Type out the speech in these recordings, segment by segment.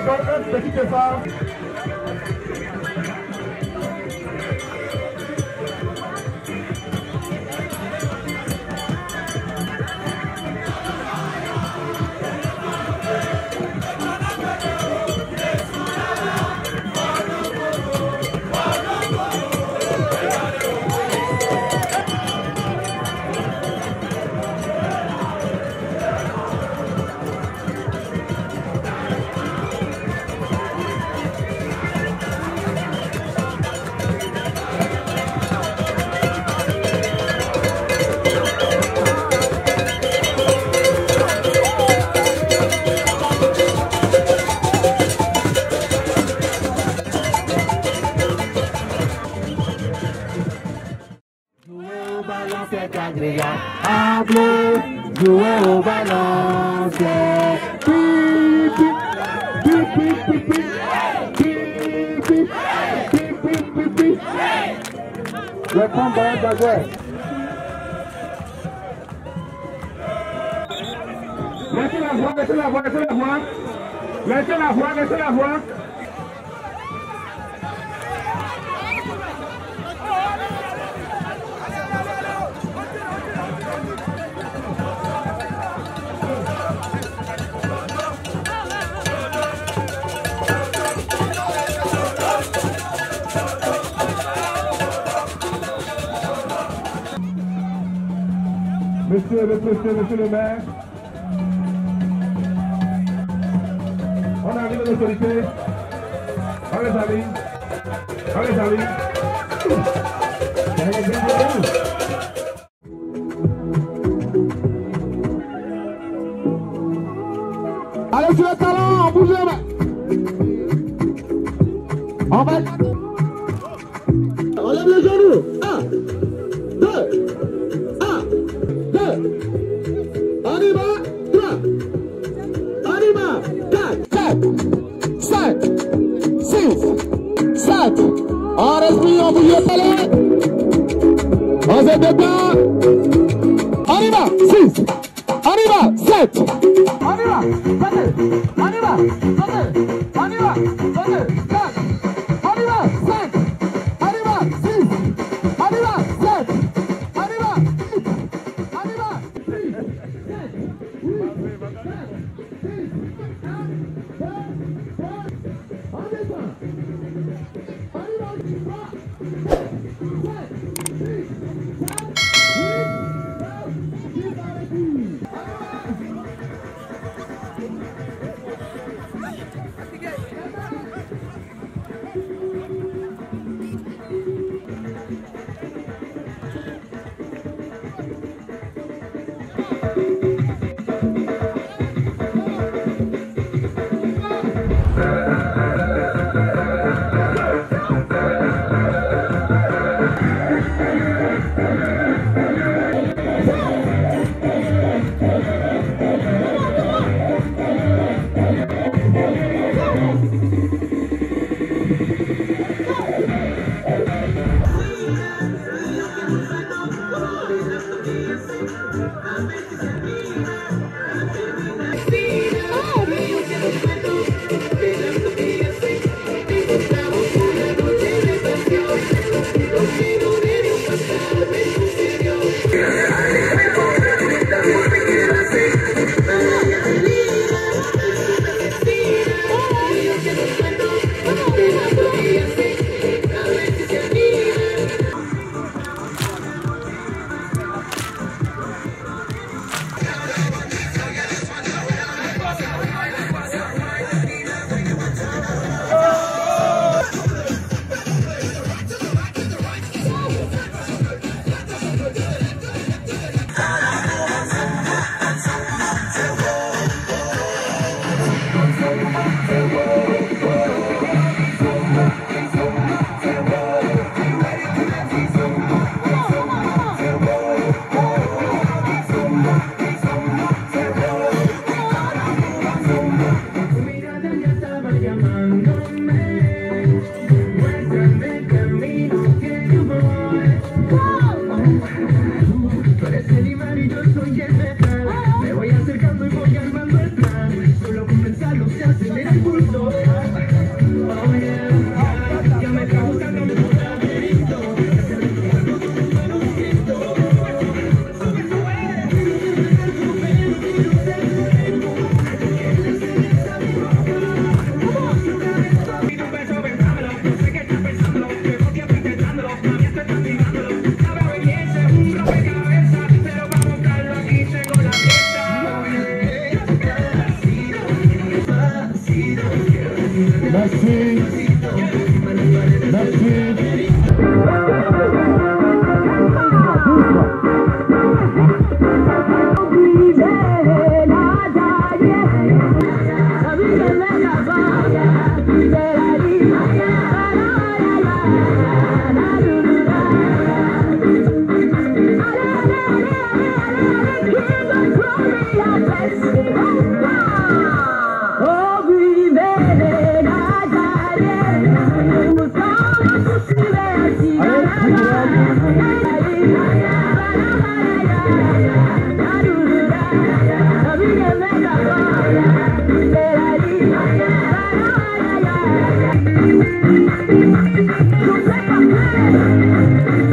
encore un petit effort. C'est agréable, en bleu, jouer au ballon, c'est le combat d'Aguer. Laissez la voix, laissez la voix, laissez la voix. Laissez la voix, laissez la voix. Monsieur le maire, on arrive aux autorités. Allez, allez. Allez, allez. Allez sur le talon, bougez la main. On va. On lève les genoux. 1, 2. On y va, 3, on y va, 4, 5, 6, 7, on respire, on bouge pas là, on se détend, on y va, 6, on y va, 7, on y va, 22, on y va, 22, on y va, 22, 4, on y va, 5, on y va, 6, on y va, 7, on y va, 8, on y va.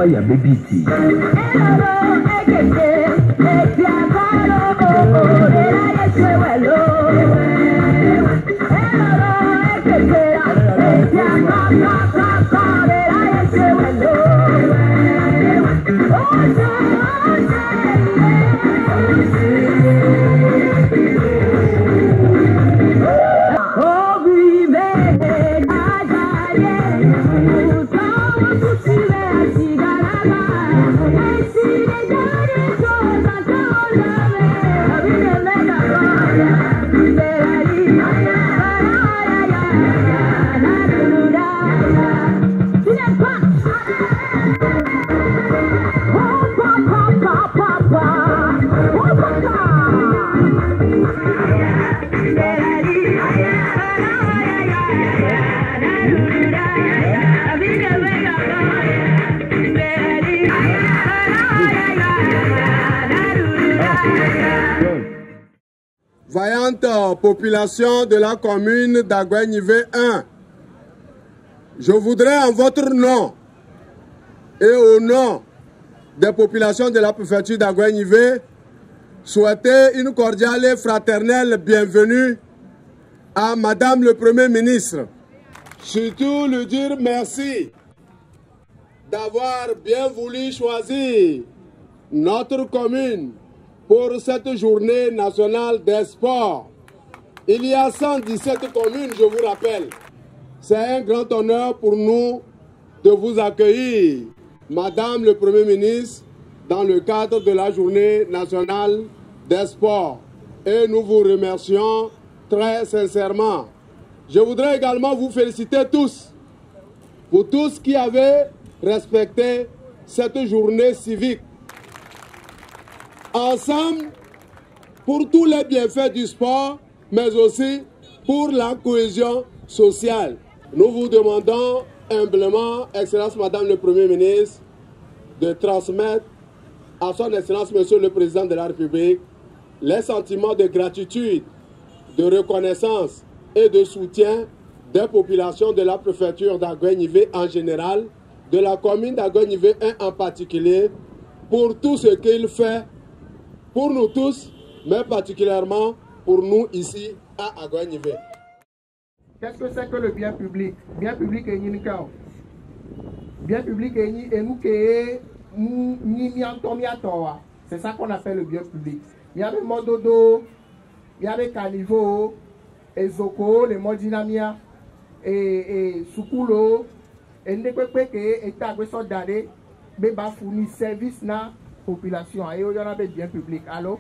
Vaya bebiti. Vaillante population de la commune d'Aguenivé 1, je voudrais en votre nom et au nom des populations de la préfecture d'Aguenivé souhaiter une cordiale et fraternelle bienvenue à Madame le Premier ministre. Surtout lui dire merci d'avoir bien voulu choisir notre commune pour cette journée nationale des sports. Il y a 117 communes, je vous rappelle. C'est un grand honneur pour nous de vous accueillir, Madame le Premier ministre, dans le cadre de la journée nationale des sports. Et nous vous remercions très sincèrement. Je voudrais également vous féliciter tous, pour tous qui avez respecté cette journée civique. Ensemble, pour tous les bienfaits du sport, mais aussi pour la cohésion sociale. Nous vous demandons humblement, Excellence Madame le Premier ministre, de transmettre à son Excellence Monsieur le Président de la République les sentiments de gratitude, de reconnaissance et de soutien des populations de la préfecture d'Aguenivé en général, de la commune d'Aguenivé 1 en particulier, pour tout ce qu'il fait pour nous tous, mais particulièrement pour nous ici à Aguenivé. Qu'est-ce que c'est que le bien public? Bien public est Ninikao. Bien public est nous qui c'est ça qu'on appelle le bien public. Il y a le Mododo, il y a le Caniveau, et Zoko, le Modinamia, et Sukulo, et Ndekwekweke, et Tagweso Dade, mais fournir service na population. Et il y en a des biens publics. Allô?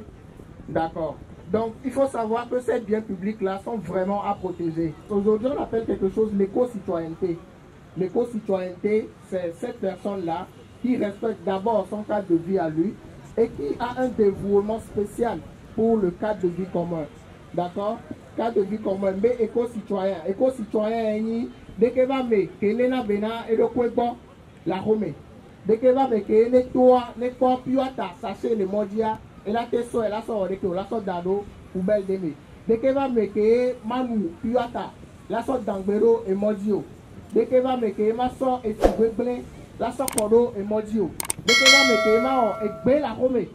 D'accord. Donc, il faut savoir que ces biens publics-là sont vraiment à protéger. Aujourd'hui, on appelle quelque chose l'éco-citoyenneté. L'éco-citoyenneté, c'est cette personne-là qui respecte d'abord son cadre de vie à lui et qui a un dévouement spécial pour le cadre de vie commun. D'accord? Cadre de vie commun, mais éco-citoyen. Éco-citoyen, dès que va me, que bena et le kwebo, la rome. Dès que va me, que ne toi, ne quoi piota, sachez les modia, et la teso, et la sort de la sorte d'ado, poubelle de me. Dès que va me, que manu, piota, la sorte d'angbero et modio. Dès que va me, que ma sort et soubeble, la sorte kodo et modio. Dès que va me, que ma et bé la rome.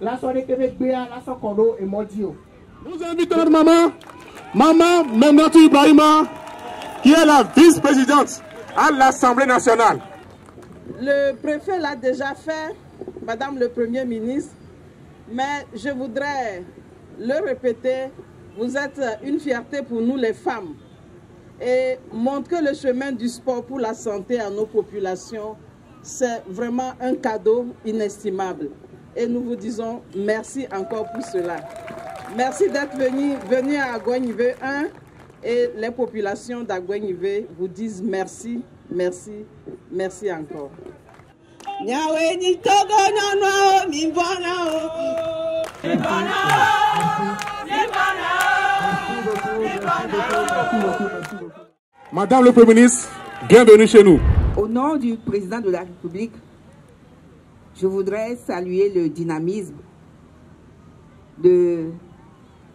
La sorte de Québec béa, la sorte kodo et modio. Nous invitons notre maman Menatu Ibrahima, qui est la vice-présidente à l'Assemblée nationale. Le préfet l'a déjà fait, Madame le Premier ministre, mais je voudrais le répéter, vous êtes une fierté pour nous les femmes. et montrer le chemin du sport pour la santé à nos populations, c'est vraiment un cadeau inestimable. Et nous vous disons merci encore pour cela. Merci d'être venu à Agouin-Yvé 1 et les populations d'Agouin-Yvé vous disent merci, merci, merci encore. Madame le Premier ministre, bienvenue chez nous. Au nom du président de la République, je voudrais saluer le dynamisme de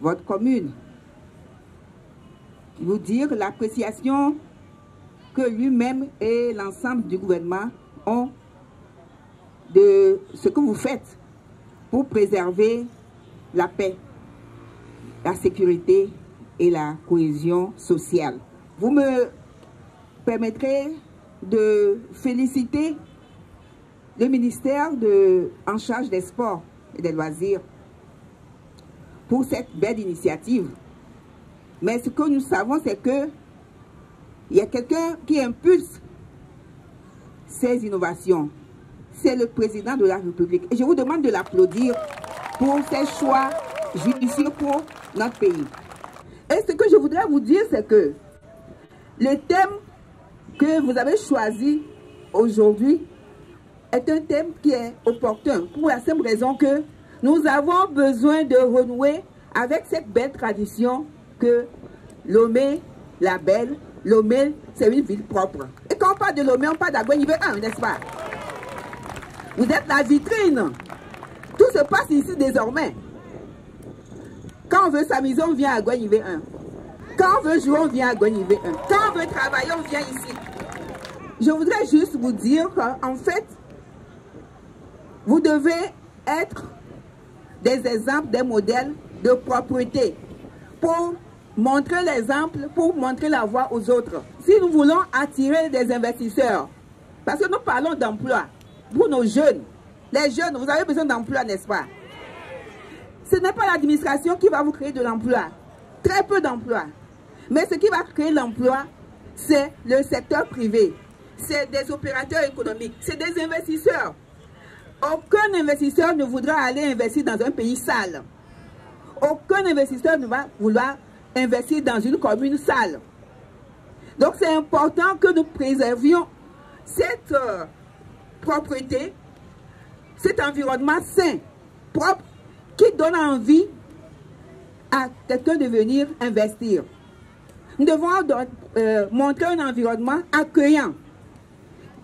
votre commune. Vous dire l'appréciation que lui-même et l'ensemble du gouvernement ont de ce que vous faites pour préserver la paix, la sécurité et la cohésion sociale. Vous me permettrez de féliciter le ministère en charge des sports et des loisirs pour cette belle initiative. Mais ce que nous savons, c'est qu'il y a quelqu'un qui impulse ces innovations. C'est le président de la République. Et je vous demande de l'applaudir pour ses choix judicieux pour notre pays. Et ce que je voudrais vous dire, c'est que le thème que vous avez choisi aujourd'hui est un thème qui est opportun pour la simple raison que nous avons besoin de renouer avec cette belle tradition que Lomé, la belle, Lomé, c'est une ville propre. Et quand on parle de Lomé, on parle d'Agouin-Yvé 1, n'est-ce pas? Vous êtes la vitrine. Tout se passe ici désormais. Quand on veut s'amuser, on vient à Agouin-Yvé 1. Quand on veut jouer, on vient à Agouin-Yvé 1. Quand on veut travailler, on vient ici. Je voudrais juste vous dire qu'en fait, vous devez être des exemples, des modèles de propreté pour montrer l'exemple, pour montrer la voie aux autres. Si nous voulons attirer des investisseurs, parce que nous parlons d'emploi pour nos jeunes, les jeunes, vous avez besoin d'emploi, n'est-ce pas? Ce n'est pas l'administration qui va vous créer de l'emploi, très peu d'emplois. Mais ce qui va créer l'emploi, c'est le secteur privé, c'est des opérateurs économiques, c'est des investisseurs. Aucun investisseur ne voudra aller investir dans un pays sale. Aucun investisseur ne va vouloir investir dans une commune sale. Donc c'est important que nous préservions cette propreté, cet environnement sain, propre, qui donne envie à quelqu'un de venir investir. Nous devons montrer un environnement accueillant,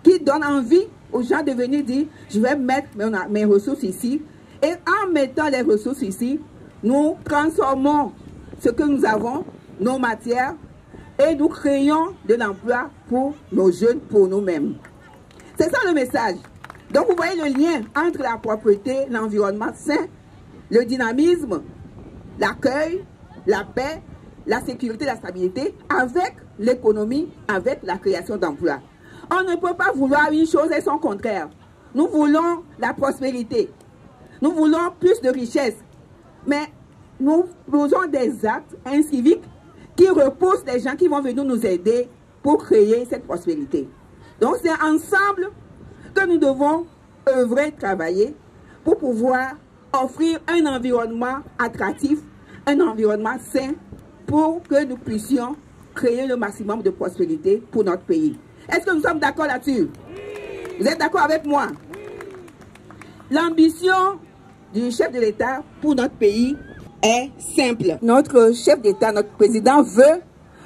qui donne envie aux gens de venir dire, je vais mettre mes ressources ici. Et en mettant les ressources ici, nous transformons ce que nous avons, nos matières, et nous créons de l'emploi pour nos jeunes, pour nous-mêmes. C'est ça le message. Donc vous voyez le lien entre la propreté, l'environnement sain, le dynamisme, l'accueil, la paix, la sécurité, la stabilité, avec l'économie, avec la création d'emplois. On ne peut pas vouloir une chose et son contraire. Nous voulons la prospérité. Nous voulons plus de richesse. Mais nous posons des actes inciviques qui repoussent les gens qui vont venir nous aider pour créer cette prospérité. Donc c'est ensemble que nous devons œuvrer, travailler pour pouvoir offrir un environnement attractif, un environnement sain pour que nous puissions créer le maximum de prospérité pour notre pays. Est-ce que nous sommes d'accord là-dessus? Vous êtes d'accord avec moi? L'ambition du chef de l'État pour notre pays est simple. Notre chef d'État, notre président veut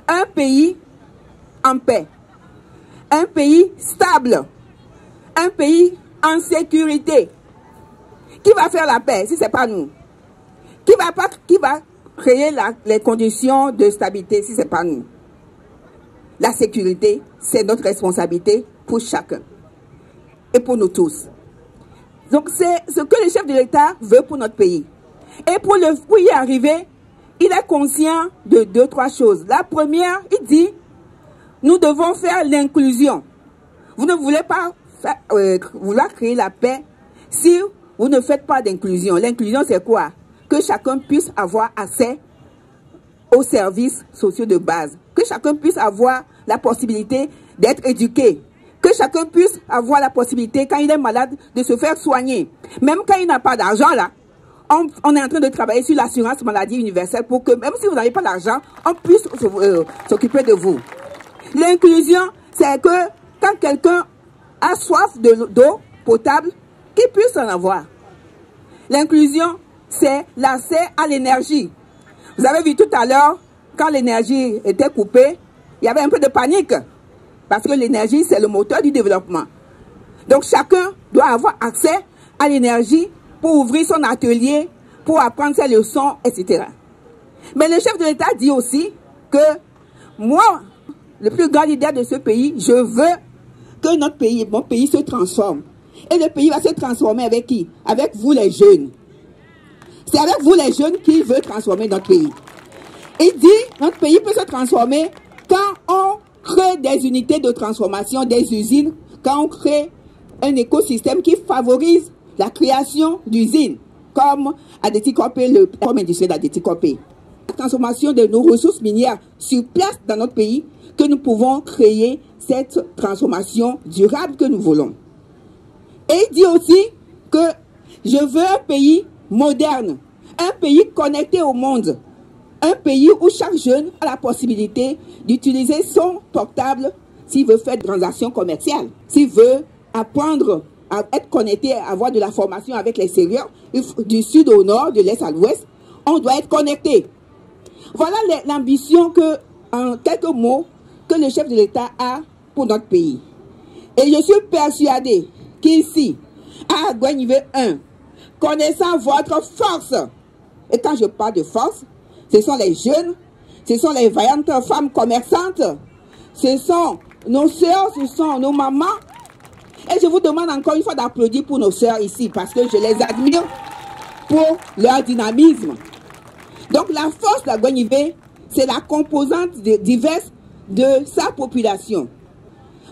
un pays en paix, un pays stable, un pays en sécurité. Qui va faire la paix si ce n'est pas nous? Qui va créer les conditions de stabilité si ce n'est pas nous? La sécurité, c'est notre responsabilité pour chacun et pour nous tous. Donc c'est ce que le chef de l'État veut pour notre pays. Et pour y arriver, il est conscient de 2-3 choses. La première, il dit, nous devons faire l'inclusion. Vous ne voulez pas vouloir créer la paix si vous ne faites pas d'inclusion. L'inclusion, c'est quoi? Que chacun puisse avoir accès aux services sociaux de base. que chacun puisse avoir la possibilité d'être éduqué, que chacun puisse avoir la possibilité, quand il est malade, de se faire soigner. Même quand il n'a pas d'argent, là, on est en train de travailler sur l'assurance maladie universelle pour que, même si vous n'avez pas d'argent, on puisse s'occuper de vous. L'inclusion, c'est que quand quelqu'un a soif d'eau potable, qu'il puisse en avoir. L'inclusion, c'est l'accès à l'énergie. Vous avez vu tout à l'heure, quand l'énergie était coupée, il y avait un peu de panique. Parce que l'énergie, c'est le moteur du développement. Donc chacun doit avoir accès à l'énergie pour ouvrir son atelier, pour apprendre ses leçons, etc. Mais le chef de l'État dit aussi que moi, le plus grand leader de ce pays, je veux que notre pays, mon pays se transforme. Et le pays va se transformer avec qui? Avec vous les jeunes. C'est avec vous les jeunes qu'il veut transformer notre pays. Il dit que notre pays peut se transformer quand on crée des unités de transformation, des usines, quand on crée un écosystème qui favorise la création d'usines, comme Adéti-Copé, le programme industriel d'Adéti-Copé. La transformation de nos ressources minières sur place dans notre pays, que nous pouvons créer cette transformation durable que nous voulons. Et il dit aussi que je veux un pays moderne, un pays connecté au monde, un pays où chaque jeune a la possibilité d'utiliser son portable s'il veut faire des transactions commerciales, s'il veut apprendre à être connecté, à avoir de la formation avec l'extérieur, du sud au nord, de l'est à l'ouest, on doit être connecté. Voilà l'ambition que, en quelques mots, que le chef de l'État a pour notre pays. Et je suis persuadé qu'ici, à Guenivé 1, connaissant votre force, et quand je parle de force, ce sont les jeunes, ce sont les vaillantes femmes commerçantes, ce sont nos sœurs, ce sont nos mamans. Et je vous demande encore une fois d'applaudir pour nos sœurs ici, parce que je les admire pour leur dynamisme. Donc la force de la Guenivé, c'est la composante diverse de sa population.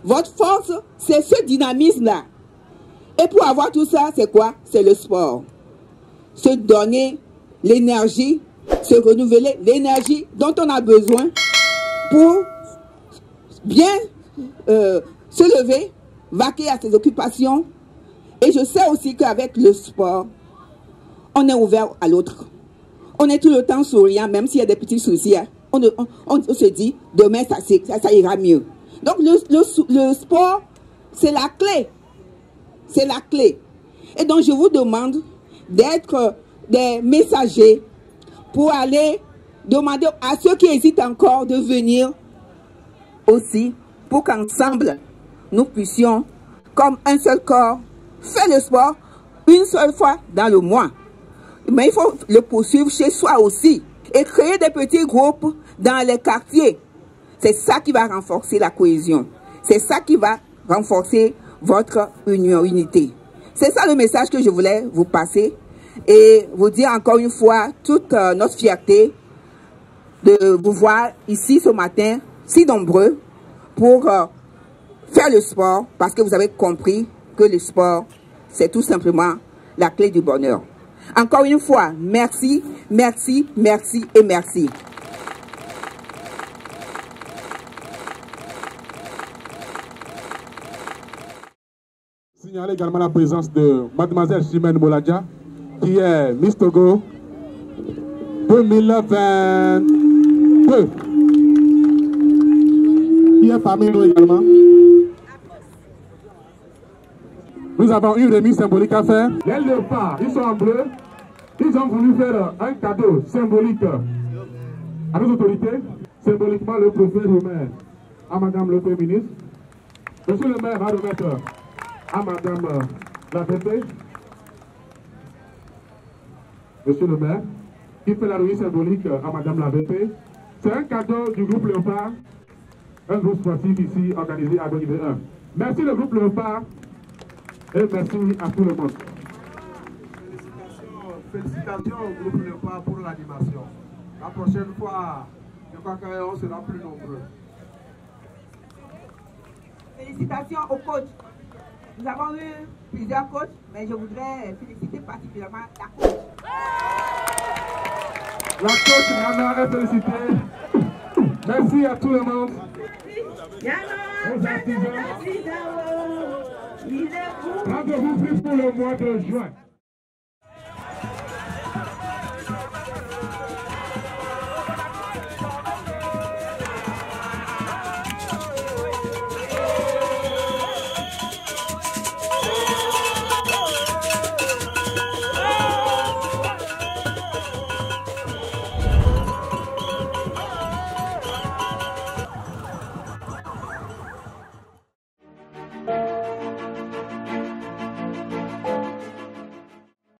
Votre force, c'est ce dynamisme-là. Et pour avoir tout ça, c'est quoi? C'est le sport. Se donner l'énergie, se renouveler, l'énergie dont on a besoin pour bien se lever, vaquer à ses occupations. Et je sais aussi qu'avec le sport, on est ouvert à l'autre. On est tout le temps souriant, même s'il y a des petits soucis. On se dit, demain, ça ira mieux. Donc, le sport, c'est la clé. C'est la clé. Et donc, je vous demande d'être des messagers pour aller demander à ceux qui hésitent encore de venir aussi, pour qu'ensemble, nous puissions, comme un seul corps, faire le sport une seule fois dans le mois. Mais il faut le poursuivre chez soi aussi et créer des petits groupes dans les quartiers. C'est ça qui va renforcer la cohésion. C'est ça qui va renforcer votre unité. C'est ça le message que je voulais vous passer et vous dire encore une fois toute notre fierté de vous voir ici ce matin, si nombreux, pour faire le sport, parce que vous avez compris que le sport, c'est tout simplement la clé du bonheur. Encore une fois, merci, merci, merci et merci. Signaler également la présence de Mademoiselle Chimène Moladja, qui est Miss Togo 2022. Qui est parmi nous également. Nous avons une remise symbolique à faire. Les léopards, ils sont en bleu. Ils ont voulu faire un cadeau symbolique à nos autorités. Symboliquement, le préfet remet à Madame le Premier ministre. Monsieur le maire va remettre à Madame la VP. Monsieur le maire, qui fait la remise symbolique à Madame la VP. C'est un cadeau du groupe Léopard, un groupe sportif ici organisé à Guenivé 1. Merci le groupe Léopard et merci à tout le monde. Félicitations au groupe Léopard pour l'animation. La prochaine fois, je crois qu'on sera plus nombreux. Félicitations aux coachs. Nous avons eu plusieurs coachs, mais je voudrais féliciter particulièrement la coach. La coach Nana est félicitée. Merci à tout le monde. Aux artisans. Rendez-vous pour le mois de juin.